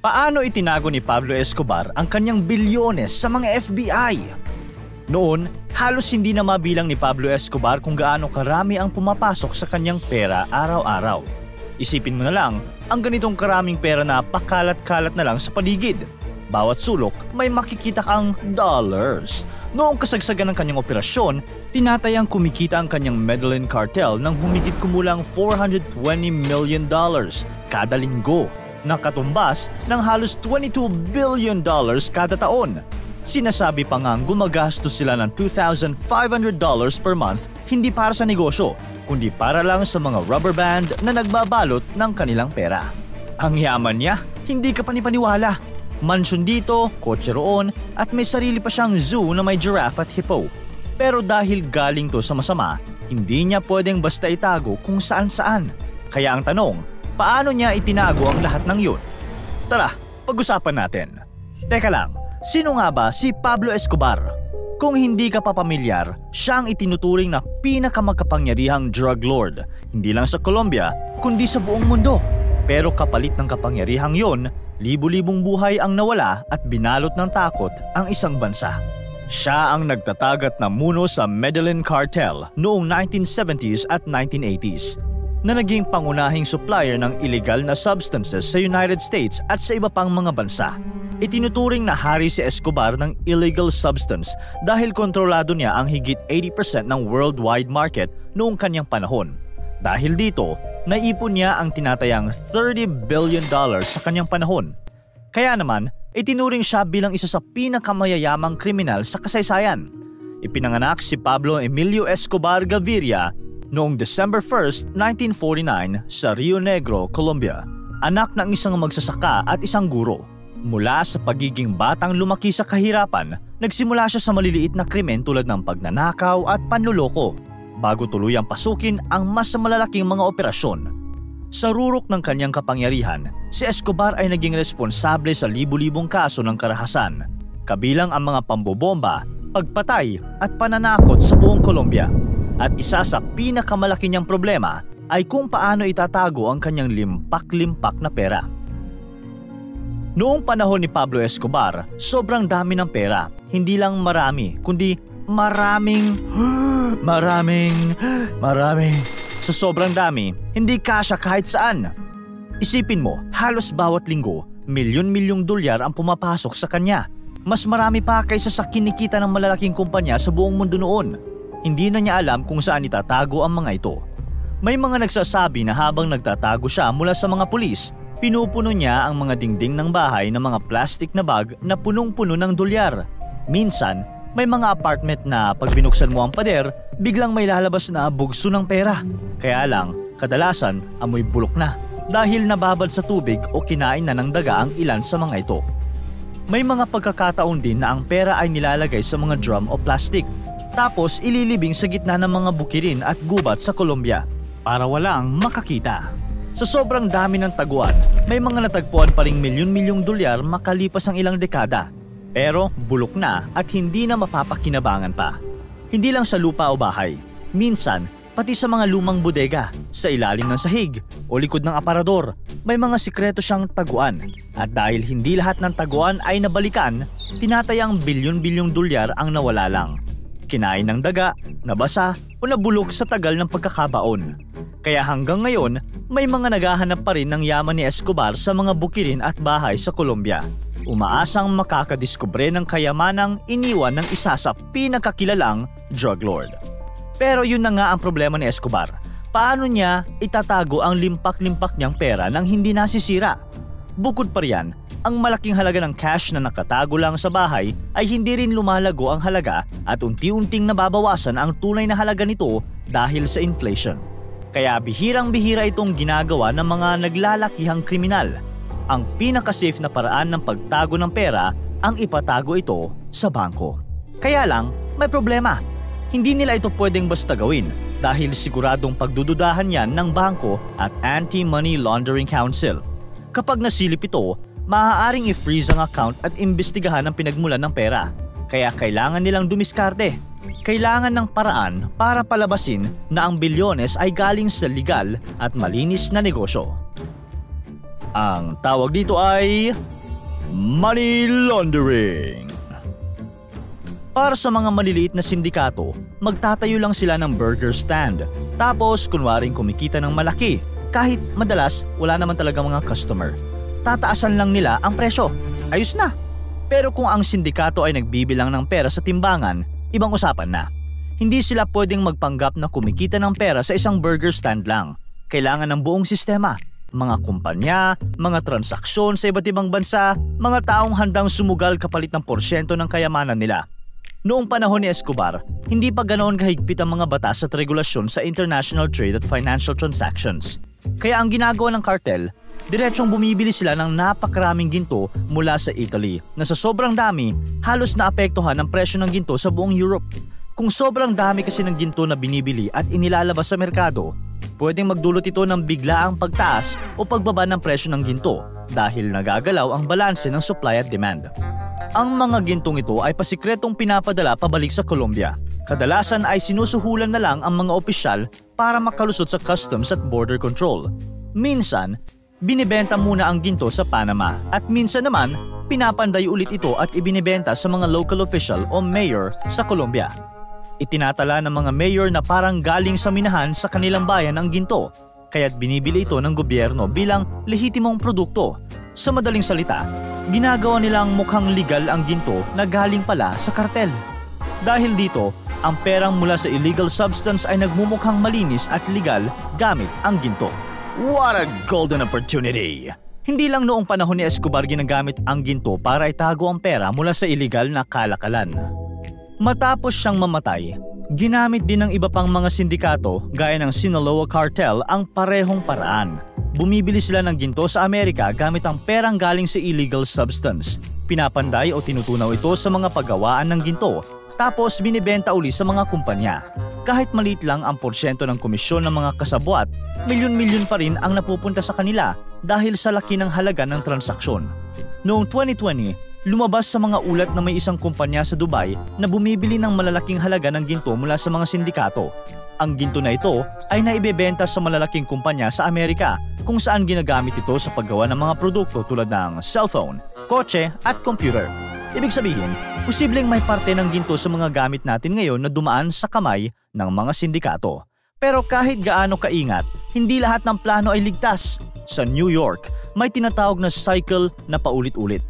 Paano itinago ni Pablo Escobar ang kanyang bilyones sa mga FBI? Noon, halos hindi na mabilang ni Pablo Escobar kung gaano karami ang pumapasok sa kanyang pera araw-araw. Isipin mo na lang, ang ganitong karaming pera na pakalat-kalat na lang sa paligid. Bawat sulok, may makikita kang dollars. Noong kasagsagan ng kanyang operasyon, tinatayang kumikita ang kanyang Medellin cartel ng humigit kumulang $420 million kada linggo, na katumbas ng halos $22 billion kada taon. Sinasabi pa ngang gumagastos sila ng $2,500 per month hindi para sa negosyo, kundi para lang sa mga rubber band na nagbabalot ng kanilang pera. Ang yaman niya, hindi ka panipaniwala. Mansyon dito, kotse roon, at may sarili pa siyang zoo na may giraffe at hippo. Pero dahil galing to sa masama, hindi niya pwedeng basta itago kung saan-saan. Kaya ang tanong, paano niya itinago ang lahat ng yun? Tara, pag-usapan natin. Teka lang, sino nga ba si Pablo Escobar? Kung hindi ka pa pamilyar, siya ang itinuturing na pinakamakapangyarihang drug lord, hindi lang sa Colombia, kundi sa buong mundo. Pero kapalit ng kapangyarihang yon, libu-libong buhay ang nawala at binalot ng takot ang isang bansa. Siya ang nagtatagat na muno sa Medellin cartel noong 1970s at 1980s, na naging pangunahing supplier ng illegal na substances sa United States at sa iba pang mga bansa. Itinuturing na hari si Escobar ng illegal substance dahil kontrolado niya ang higit 80% ng worldwide market noong kanyang panahon. Dahil dito, naipon niya ang tinatayang $30 billion sa kanyang panahon. Kaya naman, itinuring siya bilang isa sa pinakamayayamang kriminal sa kasaysayan. Ipinanganak si Pablo Emilio Escobar Gaviria noong December 1, 1949 sa Rio Negro, Colombia. Anak ng isang magsasaka at isang guro. Mula sa pagiging batang lumaki sa kahirapan, nagsimula siya sa maliliit na krimen tulad ng pagnanakaw at panluloko, bago tuluyang pasukin ang mas malalaking mga operasyon. Sa rurok ng kanyang kapangyarihan, si Escobar ay naging responsable sa libu-libong kaso ng karahasan, kabilang ang mga pambobomba, pagpatay at pananakot sa buong Colombia. At isa sa pinakamalaki niyang problema ay kung paano itatago ang kanyang limpak-limpak na pera. Noong panahon ni Pablo Escobar, sobrang dami ng pera. Hindi lang marami, kundi maraming. Sa sobrang dami, hindi kasya kahit saan. Isipin mo, halos bawat linggo, milyon-milyong dolyar ang pumapasok sa kanya. Mas marami pa kaysa sa kinikita ng malalaking kumpanya sa buong mundo noon. Hindi na niya alam kung saan itatago ang mga ito. May mga nagsasabi na habang nagtatago siya mula sa mga pulis, pinupuno niya ang mga dingding ng bahay ng mga plastic na bag na punong-puno ng dolyar. Minsan, may mga apartment na pag binuksan mo ang pader, biglang may lalabas na bugso ng pera. Kaya lang, kadalasan amoy bulok na dahil nababad sa tubig o kinain na ng daga ang ilan sa mga ito. May mga pagkakataon din na ang pera ay nilalagay sa mga drum o plastic, tapos ililibing sa gitna ng mga bukirin at gubat sa Colombia para walang makakita. Sa sobrang dami ng taguan, may mga natagpuan pa ring milyon-milyong dolyar makalipas ang ilang dekada. Pero bulok na at hindi na mapapakinabangan pa. Hindi lang sa lupa o bahay, minsan pati sa mga lumang bodega, sa ilalim ng sahig o likod ng aparador, may mga sikreto siyang taguan. At dahil hindi lahat ng taguan ay nabalikan, tinatayang bilyon-bilyong dolyar ang nawala lang. Kinain ng daga, nabasa o nabulok sa tagal ng pagkakabaon. Kaya hanggang ngayon, may mga naghahanap pa rin ng yaman ni Escobar sa mga bukirin at bahay sa Colombia. Umaasang makakadiskubre ng kayamanang iniwan ng isa sa pinakakilalang drug lord. Pero yun na nga ang problema ni Escobar. Paano niya itatago ang limpak-limpak niyang pera nang hindi nasisira? Bukod pa riyan, ang malaking halaga ng cash na nakatago lang sa bahay ay hindi rin lumalago ang halaga at unti-unting nababawasan ang tunay na halaga nito dahil sa inflation. Kaya bihirang-bihira itong ginagawa ng mga naglalakihang kriminal. Ang pinaka-safe na paraan ng pagtago ng pera ang ipatago ito sa bangko. Kaya lang, may problema. Hindi nila ito pwedeng basta gawin dahil siguradong pagdududahan yan ng bangko at Anti-Money Laundering Council. Kapag nasilip ito, maaaring i-freeze ang account at imbestigahan ang pinagmulan ng pera. Kaya kailangan nilang dumiskarte. Kailangan ng paraan para palabasin na ang bilyones ay galing sa legal at malinis na negosyo. Ang tawag dito ay money laundering. Para sa mga maliliit na sindikato, magtatayo lang sila ng burger stand. Tapos kunwaring kumikita ng malaki kahit madalas wala naman talaga mga customer. Tataasan lang nila ang presyo. Ayos na. Pero kung ang sindikato ay nagbibilang ng pera sa timbangan, ibang usapan na. Hindi sila pwedeng magpanggap na kumikita ng pera sa isang burger stand lang. Kailangan ng buong sistema. Mga kumpanya, mga transaksyon sa iba't ibang bansa, mga taong handang sumugal kapalit ng porsyento ng kayamanan nila. Noong panahon ni Escobar, hindi pa ganoon kahigpit ang mga batas at regulasyon sa international trade at financial transactions. Kaya ang ginagawa ng kartel, diretsong bumibili sila ng napakaraming ginto mula sa Italy na sa sobrang dami, halos naapektuhan ang presyo ng ginto sa buong Europe. Kung sobrang dami kasi ng ginto na binibili at inilalabas sa merkado, pwedeng magdulot ito ng biglaang pagtaas o pagbaba ng presyo ng ginto dahil nagagalaw ang balanse ng supply at demand. Ang mga gintong ito ay pasikretong pinapadala pabalik sa Colombia. Kadalasan ay sinusuhulan na lang ang mga opisyal para makalusot sa customs at border control. Minsan, binibenta muna ang ginto sa Panama at minsan naman, pinapanday ulit ito at ibinibenta sa mga local official o mayor sa Colombia. Itinatala ng mga mayor na parang galing sa minahan sa kanilang bayan ang ginto, kaya't binibili ito ng gobyerno bilang lehitimong produkto. Sa madaling salita, ginagawa nilang mukhang legal ang ginto na galing pala sa kartel. Dahil dito, ang perang mula sa illegal substance ay nagmumukhang malinis at legal gamit ang ginto. What a golden opportunity! Hindi lang noong panahon ni Escobar ginagamit ang ginto para itago ang pera mula sa illegal na kalakalan. Matapos siyang mamatay, ginamit din ng iba pang mga sindikato gaya ng Sinaloa Cartel ang parehong paraan. Bumibili sila ng ginto sa Amerika gamit ang perang galing sa illegal substance. Pinapanday o tinutunaw ito sa mga paggawaan ng ginto, tapos binibenta uli sa mga kumpanya. Kahit maliit lang ang porsyento ng komisyon ng mga kasabwat, milyon-milyon pa rin ang napupunta sa kanila dahil sa laki ng halaga ng transaksyon. Noong 2020, lumabas sa mga ulat na may isang kumpanya sa Dubai na bumibili ng malalaking halaga ng ginto mula sa mga sindikato. Ang ginto na ito ay naibebenta sa malalaking kumpanya sa Amerika kung saan ginagamit ito sa paggawa ng mga produkto tulad ng cellphone, kotse at computer. Ibig sabihin, posibleng may parte ng ginto sa mga gamit natin ngayon na dumaan sa kamay ng mga sindikato. Pero kahit gaano kaingat, hindi lahat ng plano ay ligtas. Sa New York, may tinatawag na cycle na paulit-ulit.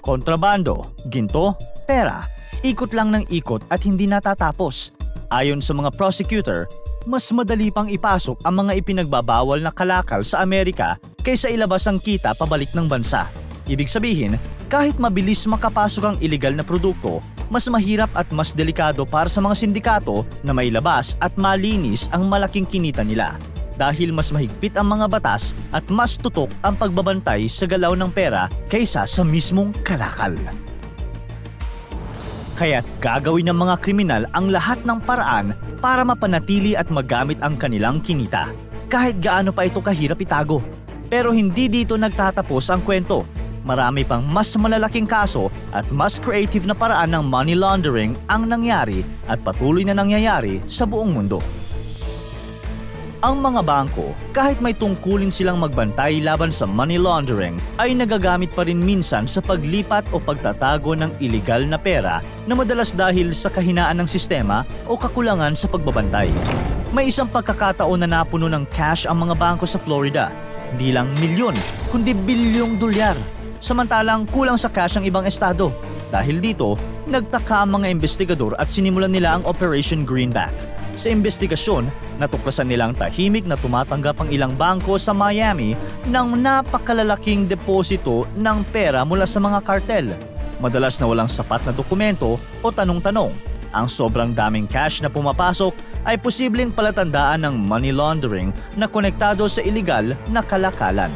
Kontrabando, ginto, pera. Ikot lang ng ikot at hindi natatapos. Ayon sa mga prosecutor, mas madali pang ipasok ang mga ipinagbabawal na kalakal sa Amerika kaysa ilabas ang kita pabalik ng bansa. Ibig sabihin, kahit mabilis makapasok ang iligal na produkto, mas mahirap at mas delikado para sa mga sindikato na mailabas at malinis ang malaking kinita nila. Dahil mas mahigpit ang mga batas at mas tutok ang pagbabantay sa galaw ng pera kaysa sa mismong kalakal. Kaya't gagawin ng mga kriminal ang lahat ng paraan para mapanatili at magamit ang kanilang kinita, kahit gaano pa ito kahirap itago. Pero hindi dito nagtatapos ang kwento. Marami pang mas malalaking kaso at mas creative na paraan ng money laundering ang nangyari at patuloy na nangyayari sa buong mundo. Ang mga bangko, kahit may tungkulin silang magbantay laban sa money laundering, ay nagagamit pa rin minsan sa paglipat o pagtatago ng iligal na pera na madalas dahil sa kahinaan ng sistema o kakulangan sa pagbabantay. May isang pagkakataon na napuno ng cash ang mga bangko sa Florida. Hindi lang milyon, kundi bilyong dolyar. Samantalang kulang sa cash ang ibang estado. Dahil dito, nagtaka ang mga investigador at sinimulan nila ang Operation Greenback. Sa investigasyon, natuklasan nilang tahimik na tumatanggap ang ilang bangko sa Miami ng napakalalaking deposito ng pera mula sa mga kartel. Madalas na walang sapat na dokumento o tanong-tanong. Ang sobrang daming cash na pumapasok ay posibleng palatandaan ng money laundering na konektado sa iligal na kalakalan.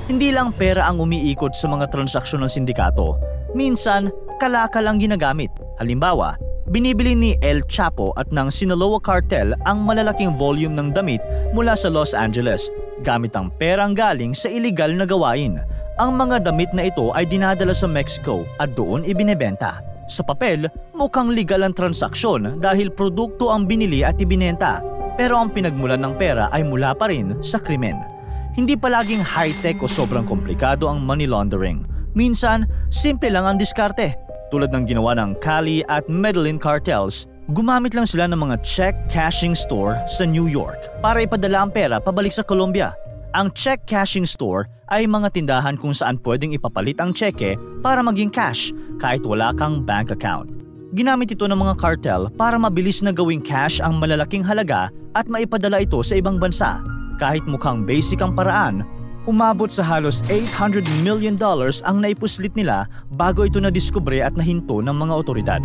Hindi lang pera ang umiikot sa mga transaksyon ng sindikato. Minsan, kalakal ang ginagamit. Halimbawa, binibili ni El Chapo at ng Sinaloa Cartel ang malalaking volume ng damit mula sa Los Angeles gamit ang perang galing sa iligal na gawain. Ang mga damit na ito ay dinadala sa Mexico at doon ibinebenta. Sa papel, mukhang legal ang transaksyon dahil produkto ang binili at ibinenta, pero ang pinagmulan ng pera ay mula pa rin sa krimen. Hindi palaging high-tech o sobrang komplikado ang money laundering. Minsan, simple lang ang diskarte. Tulad ng ginawa ng Cali at Medellin cartels, gumamit lang sila ng mga check cashing store sa New York para ipadala ang pera pabalik sa Colombia. Ang check cashing store ay mga tindahan kung saan pwedeng ipapalit ang tseke para maging cash kahit wala kang bank account. Ginamit ito ng mga cartel para mabilis na gawing cash ang malalaking halaga at maipadala ito sa ibang bansa. Kahit mukhang basic ang paraan, umabot sa halos $800 million ang naipuslit nila bago ito nadiskubre at nahinto ng mga otoridad.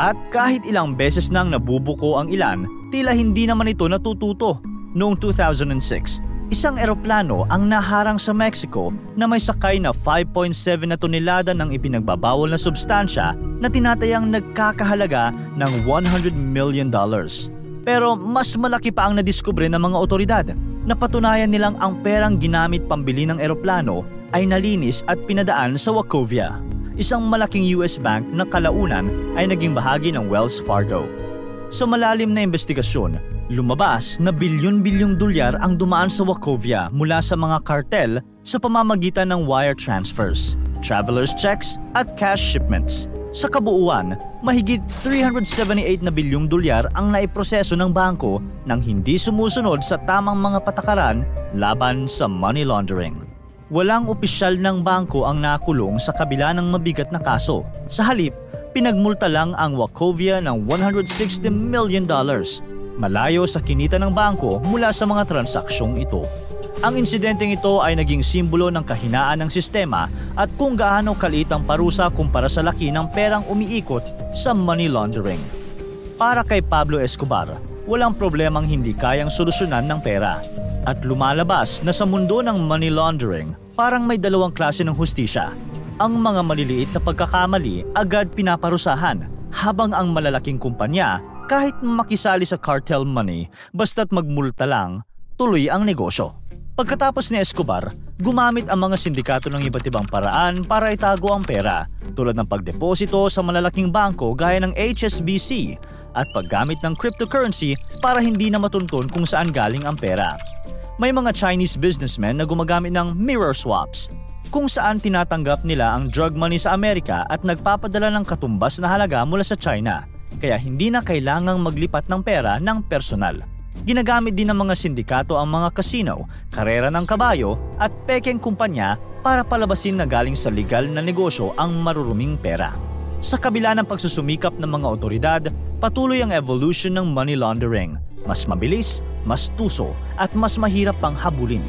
At kahit ilang beses nang nabubuko ang ilan, tila hindi naman ito natututo. Noong 2006, isang eroplano ang naharang sa Mexico na may sakay na 5.7 na tonelada ng ipinagbabawal na substansya na tinatayang nagkakahalaga ng $100 million. Pero mas malaki pa ang nadiskubre ng mga otoridad. Napatunayan nilang ang perang ginamit pambili ng eroplano ay nalinis at pinadaan sa Wachovia, isang malaking US bank na kalaunan ay naging bahagi ng Wells Fargo. Sa malalim na investigasyon, lumabas na bilyon-bilyong dolyar ang dumaan sa Wachovia mula sa mga kartel sa pamamagitan ng wire transfers, traveler's checks at cash shipments. Sa kabuuan, mahigit 378 na bilyong dolyar ang naiproseso ng bangko nang hindi sumusunod sa tamang mga patakaran laban sa money laundering. Walang opisyal ng bangko ang nakulong sa kabila ng mabigat na kaso. Sa halip, pinagmulta lang ang Wachovia ng $160 million. Malayo sa kinita ng bangko mula sa mga transaksyong ito. Ang insidenteng ito ay naging simbolo ng kahinaan ng sistema at kung gaano kaliit ang parusa kumpara sa laki ng perang umiikot sa money laundering. Para kay Pablo Escobar, walang problemang hindi kayang solusyonan ng pera. At lumalabas na sa mundo ng money laundering, parang may dalawang klase ng hustisya. Ang mga maliliit na pagkakamali agad pinaparusahan, habang ang malalaking kumpanya, kahit makisali sa cartel money, basta't magmulta lang, tuloy ang negosyo. Pagkatapos ni Escobar, gumamit ang mga sindikato ng iba't ibang paraan para itago ang pera, tulad ng pagdeposito sa malalaking bangko gaya ng HSBC at paggamit ng cryptocurrency para hindi na matuntun kung saan galing ang pera. May mga Chinese businessmen na gumagamit ng mirror swaps, kung saan tinatanggap nila ang drug money sa Amerika at nagpapadala ng katumbas na halaga mula sa China, kaya hindi na kailangang maglipat ng pera ng personal. Ginagamit din ng mga sindikato ang mga casino, karera ng kabayo at pekeng kumpanya para palabasin na galing sa legal na negosyo ang maruruming pera. Sa kabila ng pagsusumikap ng mga otoridad, patuloy ang evolution ng money laundering. Mas mabilis, mas tuso at mas mahirap pang habulin.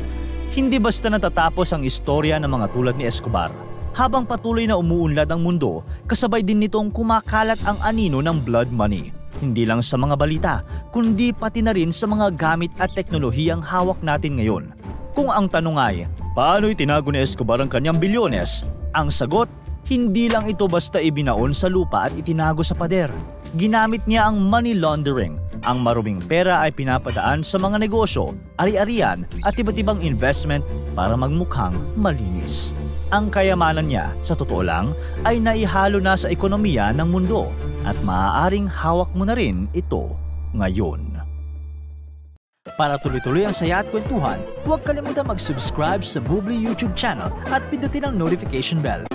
Hindi basta natatapos ang istorya ng mga tulad ni Escobar. Habang patuloy na umuunlad ang mundo, kasabay din nitong kumakalat ang anino ng blood money. Hindi lang sa mga balita, kundi pati na rin sa mga gamit at teknolohiyang hawak natin ngayon. Kung ang tanong ay, paano itinago ni Escobar ang kanyang bilyones? Ang sagot, hindi lang ito basta ibinaon sa lupa at itinago sa pader. Ginamit niya ang money laundering. Ang maruming pera ay pinapadaan sa mga negosyo, ari-arian at iba't ibang investment para magmukhang malinis. Ang kayamanan niya, sa totoo lang, ay naihalo na sa ekonomiya ng mundo at maaaring hawak mo na rin ito ngayon. Para tuloy-tuloy ang saya at kwentuhan, huwag kalimutan mag-subscribe sa Bubbly YouTube channel at pindutin ang notification bell.